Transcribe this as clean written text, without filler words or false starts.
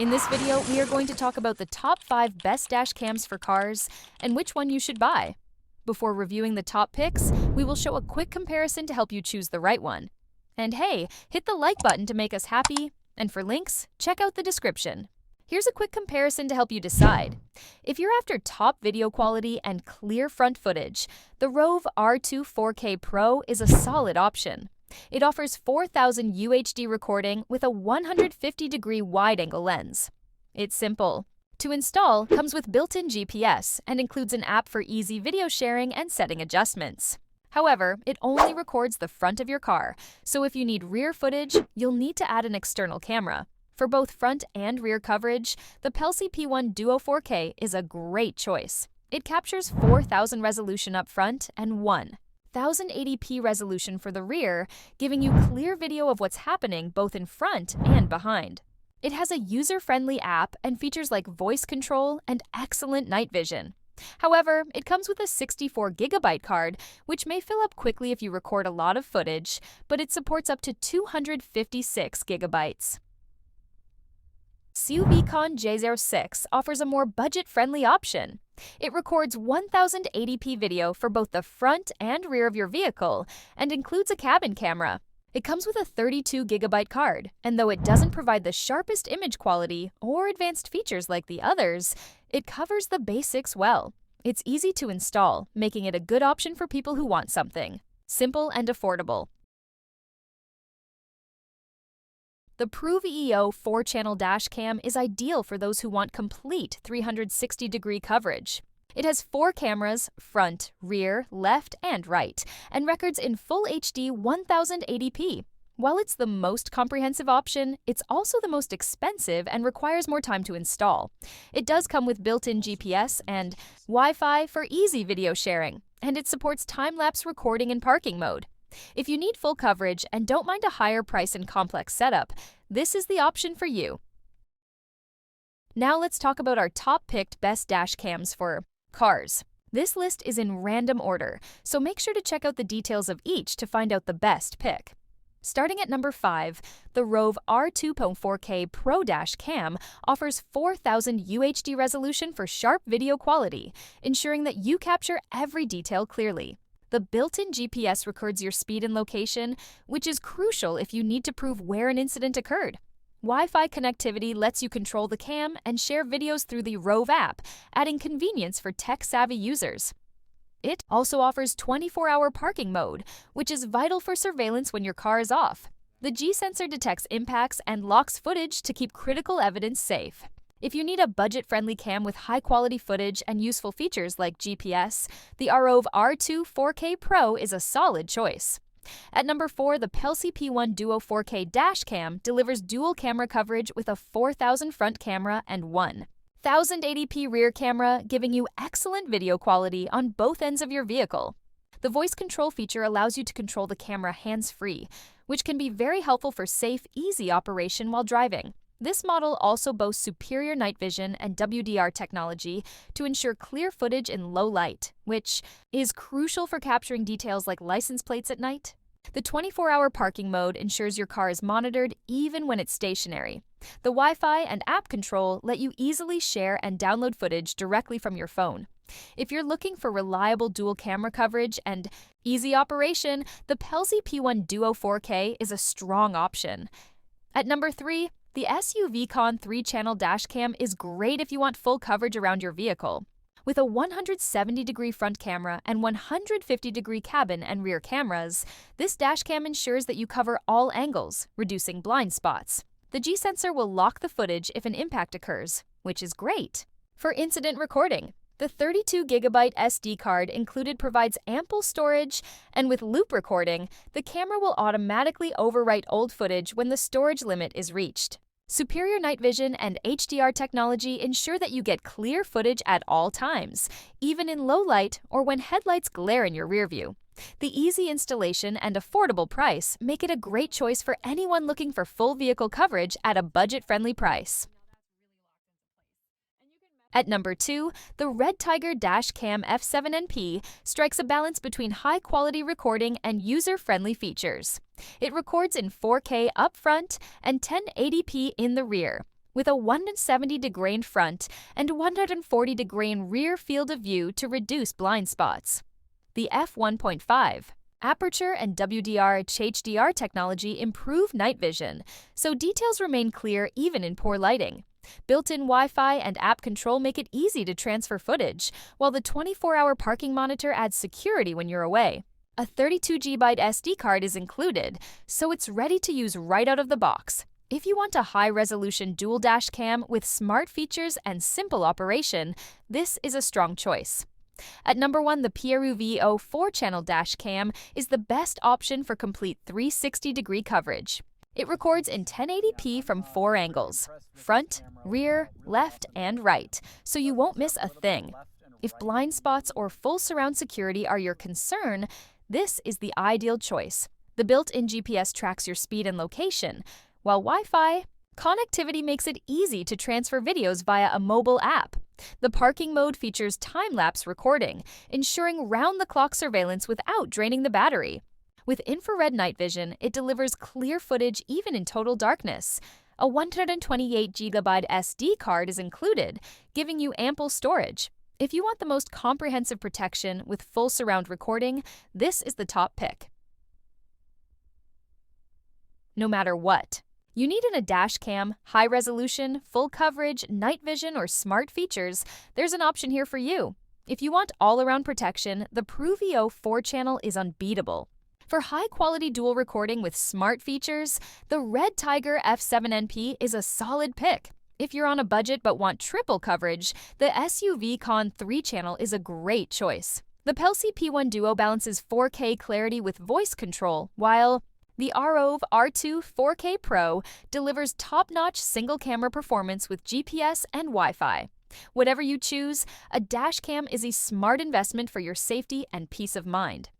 In this video, we are going to talk about the top 5 best dash cams for cars and which one you should buy. Before reviewing the top picks, we will show a quick comparison to help you choose the right one. And hey, hit the like button to make us happy, and for links, check out the description. Here's a quick comparison to help you decide. If you're after top video quality and clear front footage, the ROVE R2-4K PRO is a solid option. It offers 4000 UHD recording with a 150-degree wide-angle lens. It's simple. To install, comes with built-in GPS and includes an app for easy video sharing and setting adjustments. However, it only records the front of your car, so if you need rear footage, you'll need to add an external camera. For both front and rear coverage, the Pelsee P1 Duo 4K is a great choice. It captures 4000 resolution up front and 1080p resolution for the rear, giving you clear video of what's happening both in front and behind. It has a user-friendly app and features like voice control and excellent night vision. However, it comes with a 64GB card, which may fill up quickly if you record a lot of footage, but it supports up to 256GB. Suvcon J06 offers a more budget-friendly option. It records 1080p video for both the front and rear of your vehicle and includes a cabin camera. It comes with a 32GB card, and though it doesn't provide the sharpest image quality or advanced features like the others, it covers the basics well. It's easy to install, making it a good option for people who want something simple and affordable. The PRUVEEO 4-channel dash cam is ideal for those who want complete 360-degree coverage. It has 4 cameras, front, rear, left, and right, and records in full HD 1080p. While it's the most comprehensive option, it's also the most expensive and requires more time to install. It does come with built-in GPS and Wi-Fi for easy video sharing, and it supports time-lapse recording in parking mode. If you need full coverage and don't mind a higher price and complex setup, this is the option for you. Now let's talk about our top-picked best dash cams for cars. This list is in random order, so make sure to check out the details of each to find out the best pick. Starting at number 5, the ROVE R2-4K PRO Dash Cam offers 4000 UHD resolution for sharp video quality, ensuring that you capture every detail clearly. The built-in GPS records your speed and location, which is crucial if you need to prove where an incident occurred. Wi-Fi connectivity lets you control the cam and share videos through the ROVE app, adding convenience for tech-savvy users. It also offers 24-hour parking mode, which is vital for surveillance when your car is off. The G-sensor detects impacts and locks footage to keep critical evidence safe. If you need a budget-friendly cam with high-quality footage and useful features like GPS, the ROVE R2-4K PRO is a solid choice. At number 4, the Pelsee P1 Duo 4K Dash Cam delivers dual camera coverage with a 4000 front camera and 1080p rear camera, giving you excellent video quality on both ends of your vehicle. The voice control feature allows you to control the camera hands-free, which can be very helpful for safe, easy operation while driving. This model also boasts superior night vision and WDR technology to ensure clear footage in low light, which is crucial for capturing details like license plates at night. The 24-hour parking mode ensures your car is monitored even when it's stationary. The Wi-Fi and app control let you easily share and download footage directly from your phone. If you're looking for reliable dual camera coverage and easy operation, the Pelsee P1 Duo 4K is a strong option. At number 3, the Suvcon 3-channel dash cam is great if you want full coverage around your vehicle. With a 170-degree front camera and 150-degree cabin and rear cameras, this dash cam ensures that you cover all angles, reducing blind spots. The G-sensor will lock the footage if an impact occurs, which is great. For incident recording, the 32GB SD card included provides ample storage, and with loop recording, the camera will automatically overwrite old footage when the storage limit is reached. Superior night vision and HDR technology ensure that you get clear footage at all times, even in low light or when headlights glare in your rearview. The easy installation and affordable price make it a great choice for anyone looking for full vehicle coverage at a budget-friendly price. At number 2, the REDTIGER Dash Cam F7NP strikes a balance between high-quality recording and user-friendly features. It records in 4K up front and 1080p in the rear, with a 170-degree front and 140-degree rear field of view to reduce blind spots. The f1.5 aperture and WDR/HDR technology improve night vision, so details remain clear even in poor lighting. Built-in Wi-Fi and app control make it easy to transfer footage, while the 24-hour parking monitor adds security when you're away. A 32GB SD card is included, so it's ready to use right out of the box. If you want a high-resolution dual dash cam with smart features and simple operation, this is a strong choice. At number 1, the PRUVEEO 4-channel dash cam is the best option for complete 360-degree coverage. It records in 1080p from 4 angles: front, rear, left, and right, so you won't miss a thing. If blind spots or full surround security are your concern, this is the ideal choice. The built-in GPS tracks your speed and location, while Wi-Fi connectivity makes it easy to transfer videos via a mobile app. The parking mode features time-lapse recording, ensuring round-the-clock surveillance without draining the battery. With infrared night vision, it delivers clear footage even in total darkness. A 128GB SD card is included, giving you ample storage. If you want the most comprehensive protection with full surround recording, this is the top pick. No matter what you need in a dash cam, high resolution, full coverage, night vision, or smart features, there's an option here for you. If you want all-around protection, the PRUVEEO 4-channel is unbeatable. For high-quality dual recording with smart features, the REDTIGER F7NP is a solid pick. If you're on a budget but want triple coverage, the Suvcon 3-channel is a great choice. The Pelsee P1 Duo balances 4K clarity with voice control, while the ROVE R2-4K PRO delivers top-notch single-camera performance with GPS and Wi-Fi. Whatever you choose, a dash cam is a smart investment for your safety and peace of mind.